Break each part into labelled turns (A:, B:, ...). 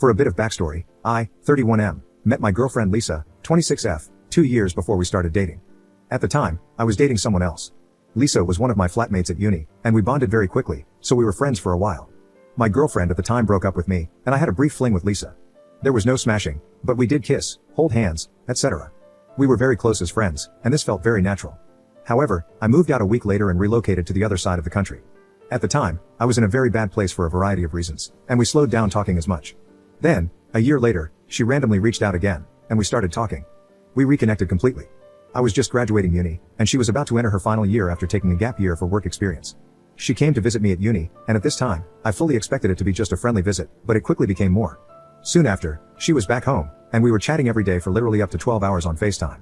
A: For a bit of backstory, I, 31M, met my girlfriend Lisa, 26F, 2 years before we started dating. At the time, I was dating someone else. Lisa was one of my flatmates at uni, and we bonded very quickly, so we were friends for a while. My girlfriend at the time broke up with me, and I had a brief fling with Lisa. There was no smashing, but we did kiss, hold hands, etc. We were very close as friends, and this felt very natural. However, I moved out a week later and relocated to the other side of the country. At the time, I was in a very bad place for a variety of reasons, and we slowed down talking as much. Then, a year later, she randomly reached out again, and we started talking. We reconnected completely. I was just graduating uni, and she was about to enter her final year after taking a gap year for work experience. She came to visit me at uni, and at this time, I fully expected it to be just a friendly visit, but it quickly became more. Soon after, she was back home, and we were chatting every day for literally up to 12 hours on FaceTime.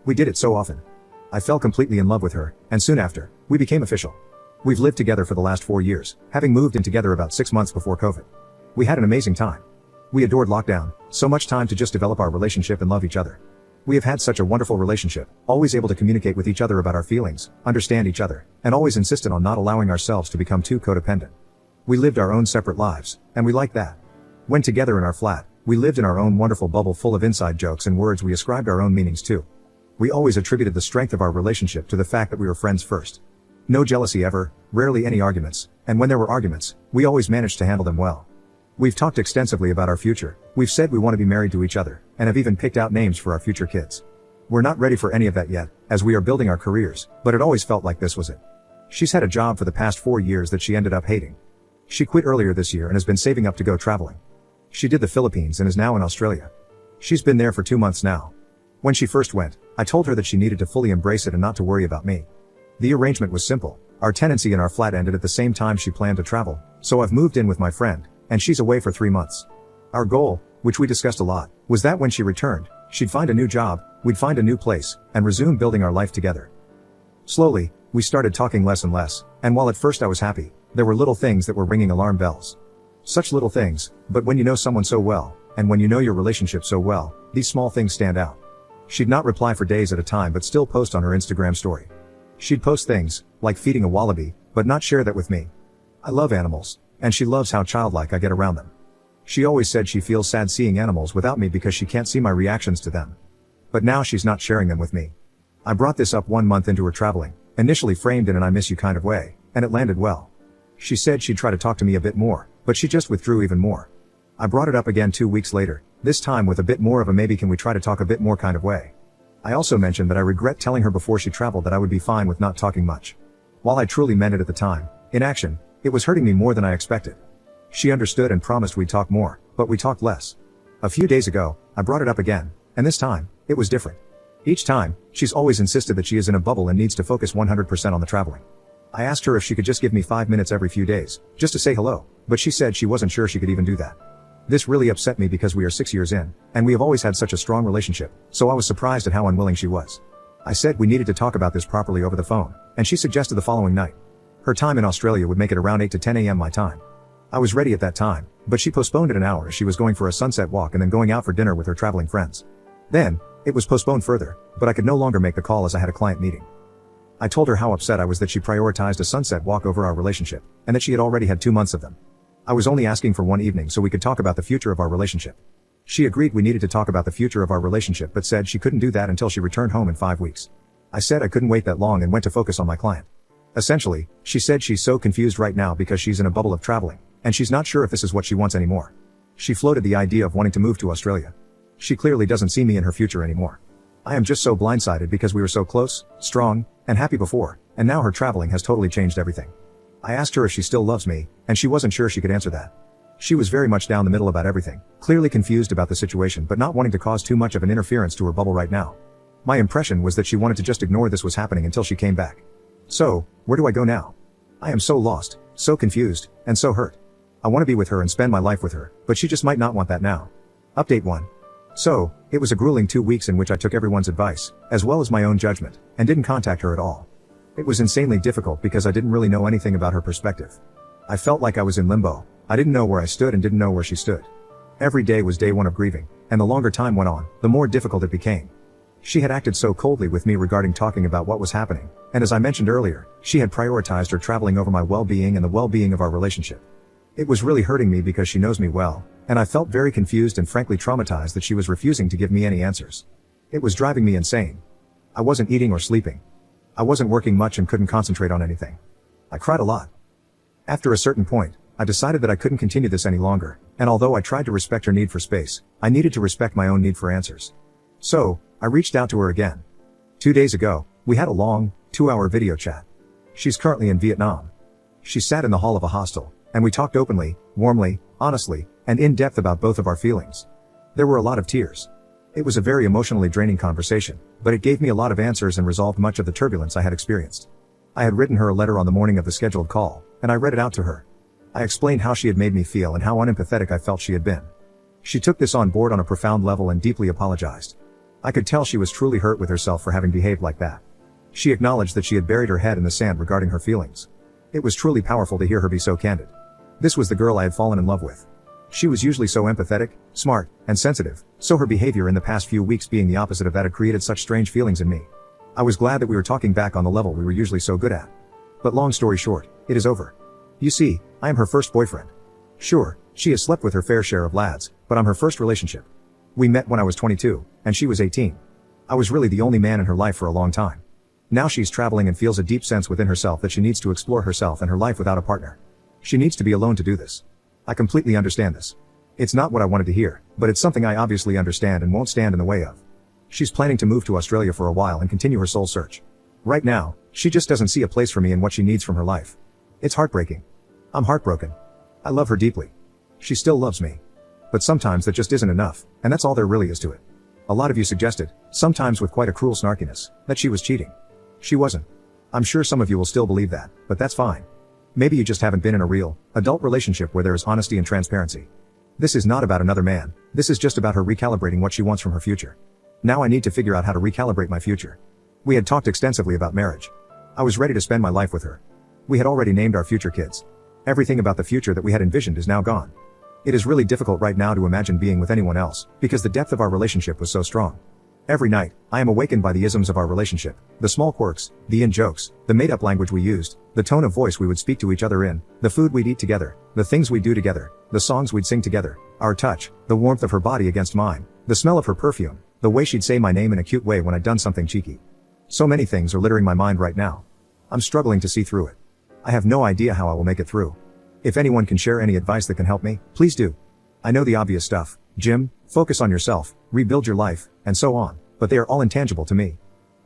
A: We did it so often. I fell completely in love with her, and soon after, we became official. We've lived together for the last 4 years, having moved in together about 6 months before COVID. We had an amazing time. We adored lockdown, so much time to just develop our relationship and love each other. We have had such a wonderful relationship, always able to communicate with each other about our feelings, understand each other, and always insisted on not allowing ourselves to become too codependent. We lived our own separate lives, and we liked that. When together in our flat, we lived in our own wonderful bubble full of inside jokes and words we ascribed our own meanings to. We always attributed the strength of our relationship to the fact that we were friends first. No jealousy ever, rarely any arguments, and when there were arguments, we always managed to handle them well. We've talked extensively about our future, we've said we want to be married to each other, and have even picked out names for our future kids. We're not ready for any of that yet, as we are building our careers, but it always felt like this was it. She's had a job for the past 4 years that she ended up hating. She quit earlier this year and has been saving up to go traveling. She did the Philippines and is now in Australia. She's been there for 2 months now. When she first went, I told her that she needed to fully embrace it and not to worry about me. The arrangement was simple. Our tenancy in our flat ended at the same time she planned to travel, so I've moved in with my friend, and she's away for 3 months. Our goal, which we discussed a lot, was that when she returned, she'd find a new job, we'd find a new place, and resume building our life together. Slowly, we started talking less and less, and while at first I was happy, there were little things that were ringing alarm bells. Such little things, but when you know someone so well, and when you know your relationship so well, these small things stand out. She'd not reply for days at a time but still post on her Instagram story. She'd post things, like feeding a wallaby, but not share that with me. I love animals, and she loves how childlike I get around them. She always said she feels sad seeing animals without me because she can't see my reactions to them. But now she's not sharing them with me. I brought this up 1 month into her traveling, initially framed in an I miss you kind of way, and it landed well. She said she'd try to talk to me a bit more, but she just withdrew even more. I brought it up again 2 weeks later, this time with a bit more of a maybe can we try to talk a bit more kind of way. I also mentioned that I regret telling her before she traveled that I would be fine with not talking much. While I truly meant it at the time, in action, it was hurting me more than I expected. She understood and promised we'd talk more, but we talked less. A few days ago, I brought it up again, and this time, it was different. Each time, she's always insisted that she is in a bubble and needs to focus 100% on the traveling. I asked her if she could just give me 5 minutes every few days, just to say hello, but she said she wasn't sure she could even do that. This really upset me because we are 6 years in, and we have always had such a strong relationship, so I was surprised at how unwilling she was. I said we needed to talk about this properly over the phone, and she suggested the following night. Her time in Australia would make it around 8 to 10 a.m. my time. I was ready at that time, but she postponed it an hour as she was going for a sunset walk and then going out for dinner with her traveling friends. Then, it was postponed further, but I could no longer make the call as I had a client meeting. I told her how upset I was that she prioritized a sunset walk over our relationship, and that she had already had 2 months of them. I was only asking for one evening so we could talk about the future of our relationship. She agreed we needed to talk about the future of our relationship but said she couldn't do that until she returned home in 5 weeks. I said I couldn't wait that long and went to focus on my client. Essentially, she said she's so confused right now because she's in a bubble of traveling, and she's not sure if this is what she wants anymore. She floated the idea of wanting to move to Australia. She clearly doesn't see me in her future anymore. I am just so blindsided because we were so close, strong, and happy before, and now her traveling has totally changed everything. I asked her if she still loves me, and she wasn't sure she could answer that. She was very much down the middle about everything, clearly confused about the situation but not wanting to cause too much of an interference to her bubble right now. My impression was that she wanted to just ignore this was happening until she came back. So, where do I go now? I am so lost, so confused, and so hurt. I want to be with her and spend my life with her, but she just might not want that now. Update 1. So, it was a grueling 2 weeks in which I took everyone's advice, as well as my own judgment, and didn't contact her at all. It was insanely difficult because I didn't really know anything about her perspective. I felt like I was in limbo. I didn't know where I stood and didn't know where she stood. Every day was day 1 of grieving, and the longer time went on, the more difficult it became. She had acted so coldly with me regarding talking about what was happening, and as I mentioned earlier, she had prioritized her traveling over my well-being and the well-being of our relationship. It was really hurting me because she knows me well, and I felt very confused and frankly traumatized that she was refusing to give me any answers. It was driving me insane. I wasn't eating or sleeping. I wasn't working much and couldn't concentrate on anything. I cried a lot. After a certain point, I decided that I couldn't continue this any longer, and although I tried to respect her need for space, I needed to respect my own need for answers. So, I reached out to her again. 2 days ago, we had a long, 2-hour video chat. She's currently in Vietnam. She sat in the hall of a hostel, and we talked openly, warmly, honestly, and in depth about both of our feelings. There were a lot of tears. It was a very emotionally draining conversation, but it gave me a lot of answers and resolved much of the turbulence I had experienced. I had written her a letter on the morning of the scheduled call, and I read it out to her. I explained how she had made me feel and how unempathetic I felt she had been. She took this on board on a profound level and deeply apologized. I could tell she was truly hurt with herself for having behaved like that. She acknowledged that she had buried her head in the sand regarding her feelings. It was truly powerful to hear her be so candid. This was the girl I had fallen in love with. She was usually so empathetic, smart, and sensitive, so her behavior in the past few weeks being the opposite of that had created such strange feelings in me. I was glad that we were talking back on the level we were usually so good at. But long story short, it is over. You see, I am her first boyfriend. Sure, she has slept with her fair share of lads, but I'm her first relationship. We met when I was 22, and she was 18. I was really the only man in her life for a long time. Now she's traveling and feels a deep sense within herself that she needs to explore herself and her life without a partner. She needs to be alone to do this. I completely understand this. It's not what I wanted to hear, but it's something I obviously understand and won't stand in the way of. She's planning to move to Australia for a while and continue her soul search. Right now, she just doesn't see a place for me in what she needs from her life. It's heartbreaking. I'm heartbroken. I love her deeply. She still loves me. But sometimes that just isn't enough, and that's all there really is to it. A lot of you suggested, sometimes with quite a cruel snarkiness, that she was cheating. She wasn't. I'm sure some of you will still believe that, but that's fine. Maybe you just haven't been in a real, adult relationship where there is honesty and transparency. This is not about another man, this is just about her recalibrating what she wants from her future. Now I need to figure out how to recalibrate my future. We had talked extensively about marriage. I was ready to spend my life with her. We had already named our future kids. Everything about the future that we had envisioned is now gone. It is really difficult right now to imagine being with anyone else, because the depth of our relationship was so strong. Every night, I am awakened by the isms of our relationship, the small quirks, the in-jokes, the made-up language we used, the tone of voice we would speak to each other in, the food we'd eat together, the things we'd do together, the songs we'd sing together, our touch, the warmth of her body against mine, the smell of her perfume, the way she'd say my name in a cute way when I'd done something cheeky. So many things are littering my mind right now. I'm struggling to see through it. I have no idea how I will make it through. If anyone can share any advice that can help me, please do. I know the obvious stuff, Jim, focus on yourself, rebuild your life, and so on, but they are all intangible to me.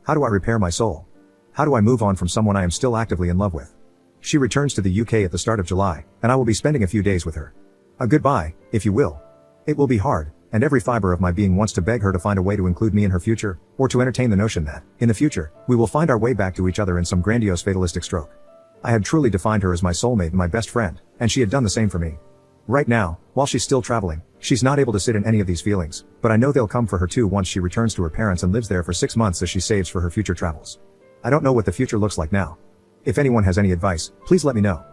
A: How do I repair my soul? How do I move on from someone I am still actively in love with? She returns to the UK at the start of July, and I will be spending a few days with her. A goodbye, if you will. It will be hard, and every fiber of my being wants to beg her to find a way to include me in her future, or to entertain the notion that, in the future, we will find our way back to each other in some grandiose fatalistic stroke. I had truly defined her as my soulmate and my best friend, and she had done the same for me. Right now, while she's still traveling, she's not able to sit in any of these feelings, but I know they'll come for her too once she returns to her parents and lives there for 6 months as she saves for her future travels. I don't know what the future looks like now. If anyone has any advice, please let me know.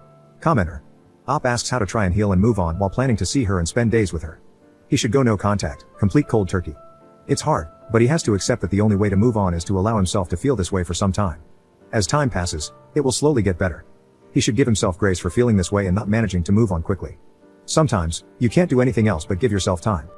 A: Commenter. Op asks how to try and heal and move on while planning to see her and spend days with her. He should go no contact, complete cold turkey. It's hard, but he has to accept that the only way to move on is to allow himself to feel this way for some time. As time passes, it will slowly get better. He should give himself grace for feeling this way and not managing to move on quickly. Sometimes, you can't do anything else but give yourself time.